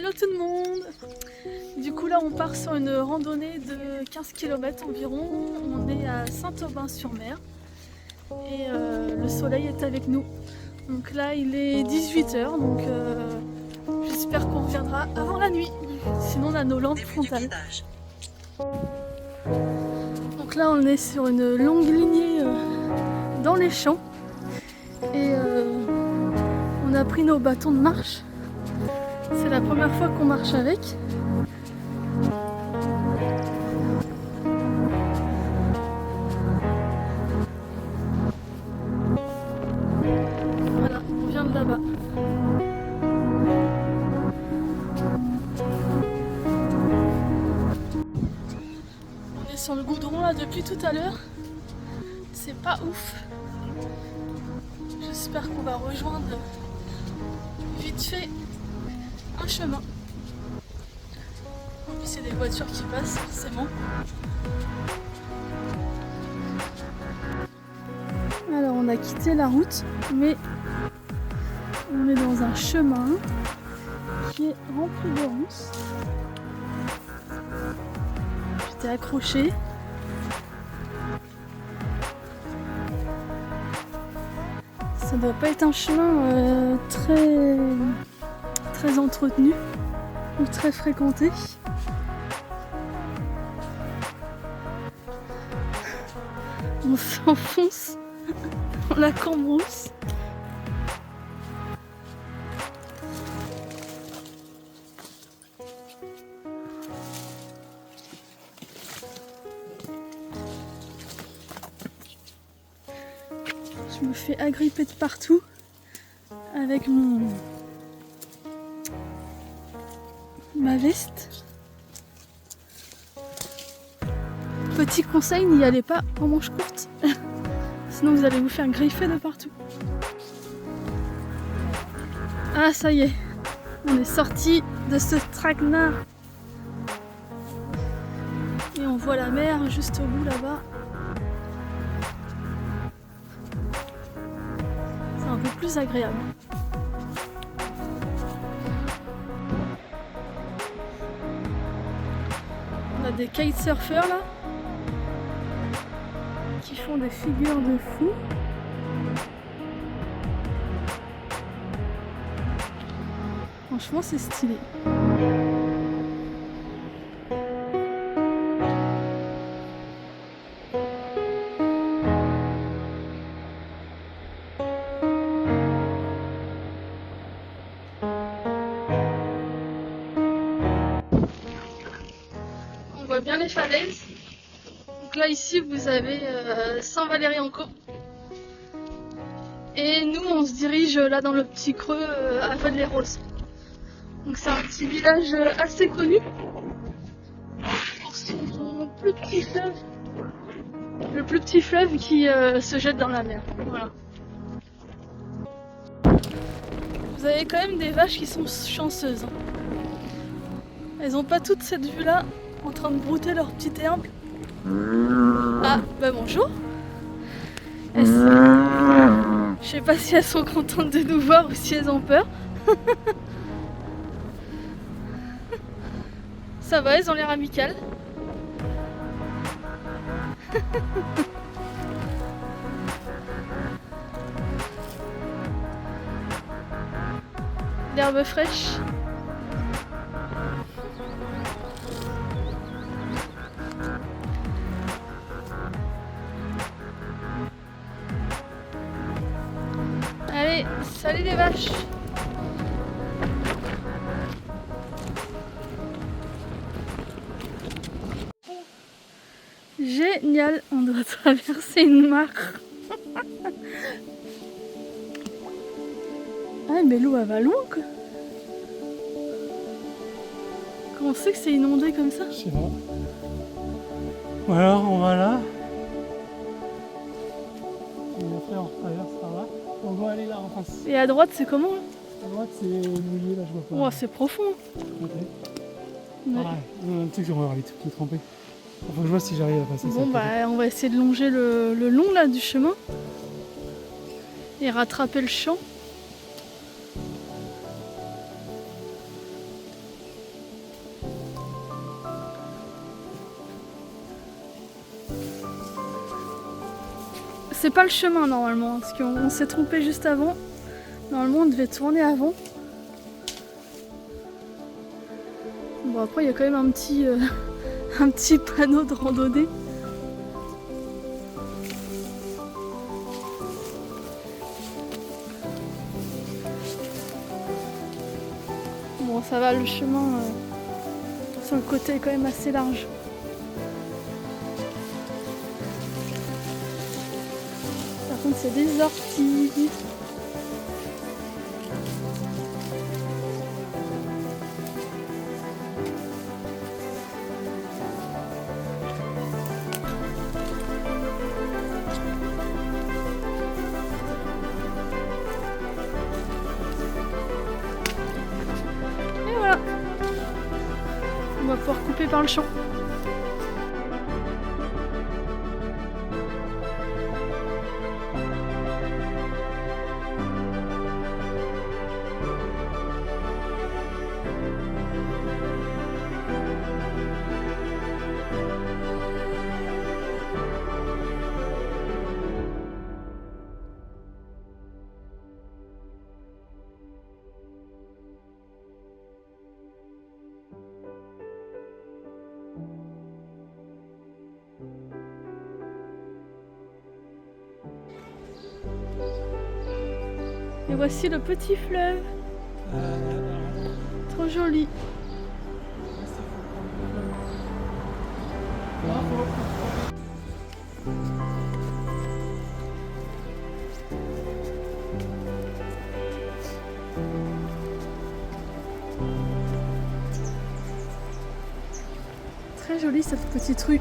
Hello tout le monde! Du coup là on part sur une randonnée de 15 km environ. On est à Saint-Aubin-sur-Mer et le soleil est avec nous. Donc là il est 18 h, donc j'espère qu'on reviendra avant la nuit. Sinon on a nos lampes frontales. Donc là on est sur une longue lignée dans les champs et on a pris nos bâtons de marche. C'est la première fois qu'on marche avec. Voilà, on vient de là-bas. On est sur le goudron là depuis tout à l'heure. C'est pas ouf. J'espère qu'on va rejoindre vite fait un chemin. En plus, il y a des voitures qui passent, forcément. Alors, on a quitté la route, mais on est dans un chemin qui est rempli de ronces. J'étais accrochée. Ça doit pas être un chemin très entretenu ou très fréquenté. On s'enfonce dans la cambrousse. Je me fais agripper de partout avec ma veste. Petit conseil, n'y allez pas en manches courtes, sinon vous allez vous faire griffer de partout. Ah ça y est, on est sorti de ce traquenard. Et on voit la mer juste au bout là-bas. C'est un peu plus agréable. On a des kitesurfers là qui font des figures de fou. Franchement, c'est stylé. On voit bien les falaises. Donc là ici vous avez Saint-Valery-en-Caux. Et nous on se dirige là dans le petit creux à Vaux-de-les-Roses. Donc c'est un petit village assez connu pour son plus petit fleuve. Le plus petit fleuve qui se jette dans la mer. Voilà. Vous avez quand même des vaches qui sont chanceuses. Elles n'ont pas toute cette vue là en train de brouter leur petite herbe. Ah, bah bonjour. Je sais pas si elles sont contentes de nous voir ou si elles ont peur. Ça va, elles ont l'air amicales. L'herbe fraîche. Allez, salut les vaches! Génial, on doit traverser une mare. Ah mais l'eau elle va loin quoi. Comment on sait que c'est inondé comme ça? Je sais pas. Ou alors on va là. Et après on traverse par là. On doit aller là en face. Et à droite c'est comment là? À droite c'est mouillé là, je vois pas. Oh c'est profond. Ok. Ouais. Ouais. Un truc on va avoir les tout petits trempés. Faut que je vois si j'arrive à passer ça. Bon bah on va essayer de longer le long là du chemin. Et rattraper le champ. c'est pas le chemin normalement, parce qu'on s'est trompé juste avant. Normalement on devait tourner avant. Bon après il y a quand même un petit panneau de randonnée. Bon ça va, le chemin sur le côté est quand même assez large. Par contre c'est des orties. Et voilà. On va pouvoir couper par le champ. Et voici le petit fleuve. Trop joli. Très jolie cette petite rue.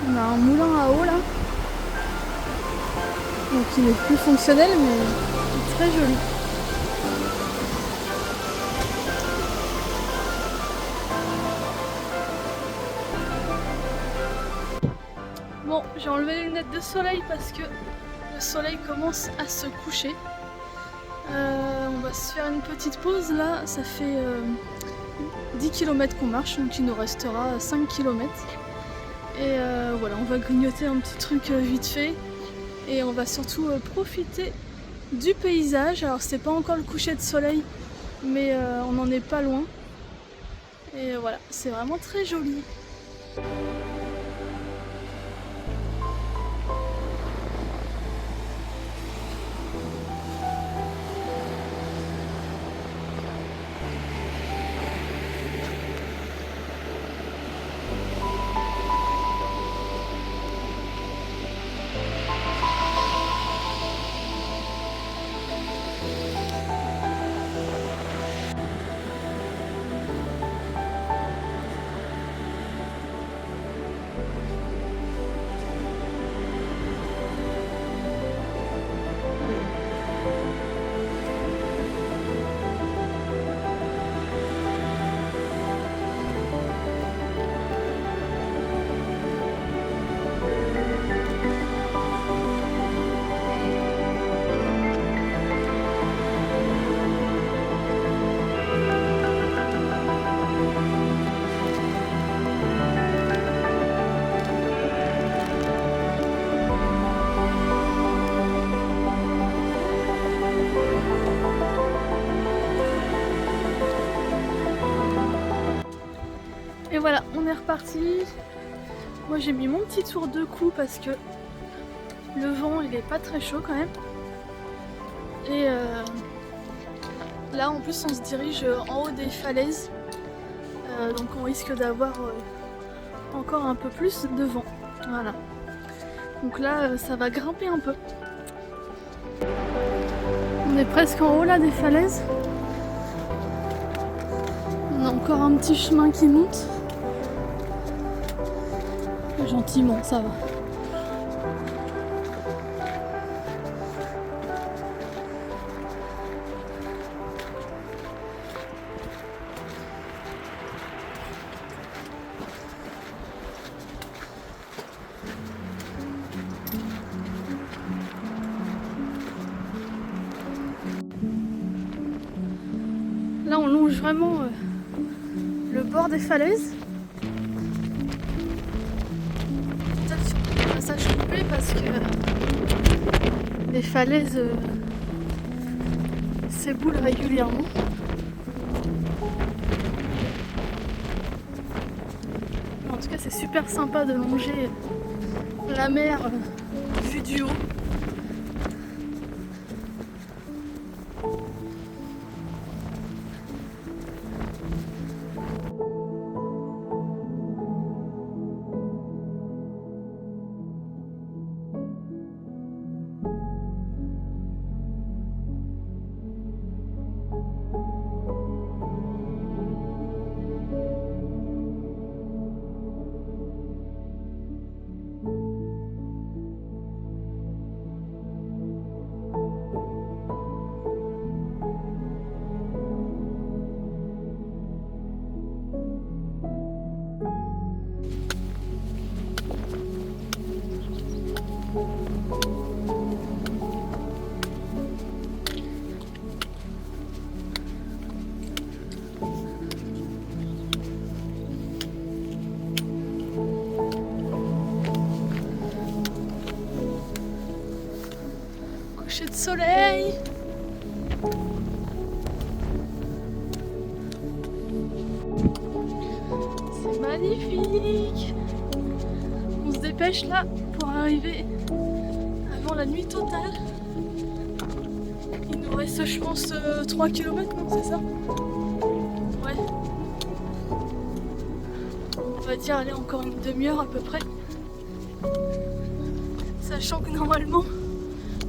On a un moulin à eau là, donc il est plus fonctionnel mais très joli. Bon, j'ai enlevé les lunettes de soleil parce que le soleil commence à se coucher. On va se faire une petite pause là, ça fait 10 km qu'on marche, donc il nous restera 5 km. Et voilà, on va grignoter un petit truc vite fait et on va surtout profiter du paysage. Alors c'est pas encore le coucher de soleil, mais on n'en est pas loin. Et voilà, c'est vraiment très joli. Et voilà, on est reparti. Moi j'ai mis mon petit tour de cou parce que le vent il est pas très chaud quand même. Et là en plus on se dirige en haut des falaises. Donc on risque d'avoir encore un peu plus de vent. Voilà. Donc là ça va grimper un peu. On est presque en haut là des falaises. On a encore un petit chemin qui monte. Gentiment, ça va. longe vraiment le bord des falaises. Peut-être sur des passages coupés parce que les falaises s'éboulent régulièrement. En tout cas, c'est super sympa de longer la mer vue du haut. Coucher de soleil. C'est magnifique. On se dépêche là pour arriver avant la nuit totale. Il nous reste je pense 3 km, non, c'est ça? Ouais. On va dire aller encore une demi-heure à peu près. Sachant que normalement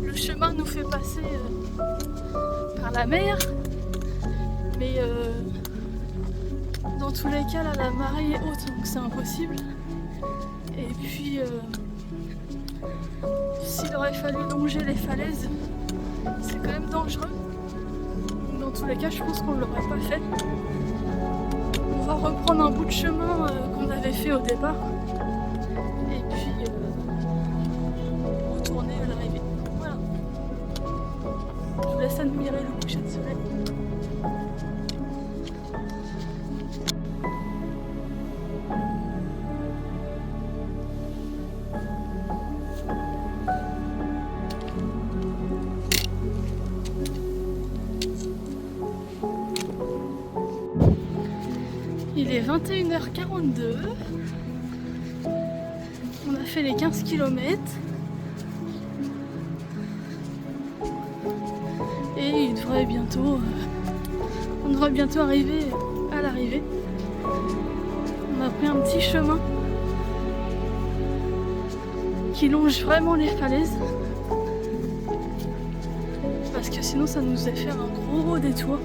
le chemin nous fait passer par la mer, mais dans tous les cas là la marée est haute donc c'est impossible. Et puis s'il aurait fallu longer les falaises, c'est quand même dangereux. Dans tous les cas je pense qu'on ne l'aurait pas fait. On va reprendre un bout de chemin qu'on avait fait au départ et puis retourner à l'arrivée. Voilà. Je vous laisse admirer le coucher de soleil. Il est 21h42. On a fait les 15 km. Et on devrait bientôt arriver à l'arrivée. On a pris un petit chemin qui longe vraiment les falaises. Parce que sinon ça nous a fait un gros détour.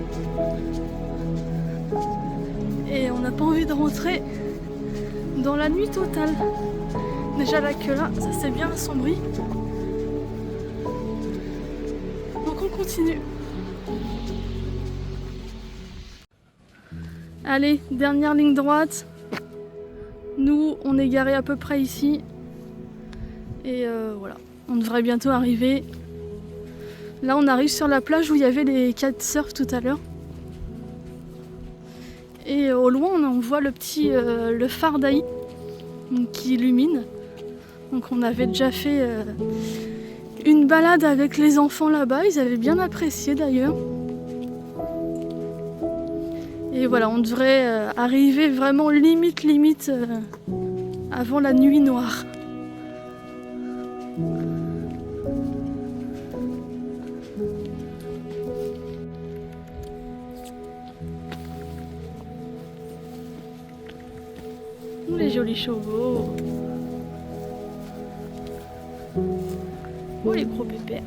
Et on n'a pas envie de rentrer dans la nuit totale. Déjà là que là, ça s'est bien assombri. Donc on continue. Allez, dernière ligne droite. Nous, on est garé à peu près ici. Et voilà, on devrait bientôt arriver. Là, on arrive sur la plage où il y avait les kitesurf tout à l'heure. Et au loin, on voit le phare d'Aï qui illumine. Donc on avait déjà fait une balade avec les enfants là-bas. Ils avaient bien apprécié d'ailleurs. Et voilà, on devrait arriver vraiment limite avant la nuit noire. Les jolis chevaux. Oh les gros pépères.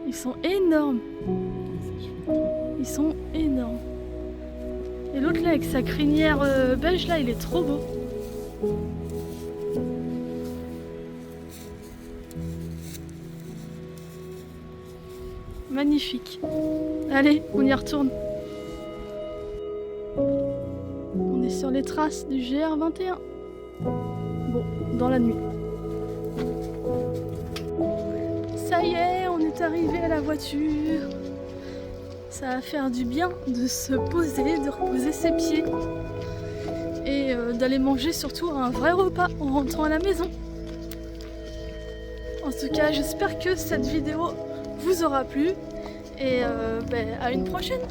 Ils sont énormes. Ils sont énormes. Et l'autre là avec sa crinière beige là, il est trop beau. Magnifique. Allez, on y retourne. On est sur les traces du GR21. Bon, dans la nuit. Ça y est, on est arrivé à la voiture. Ça va faire du bien de se poser, de reposer ses pieds et d'aller manger surtout un vrai repas en rentrant à la maison. En tout cas, j'espère que cette vidéo vous aura plu et à une prochaine.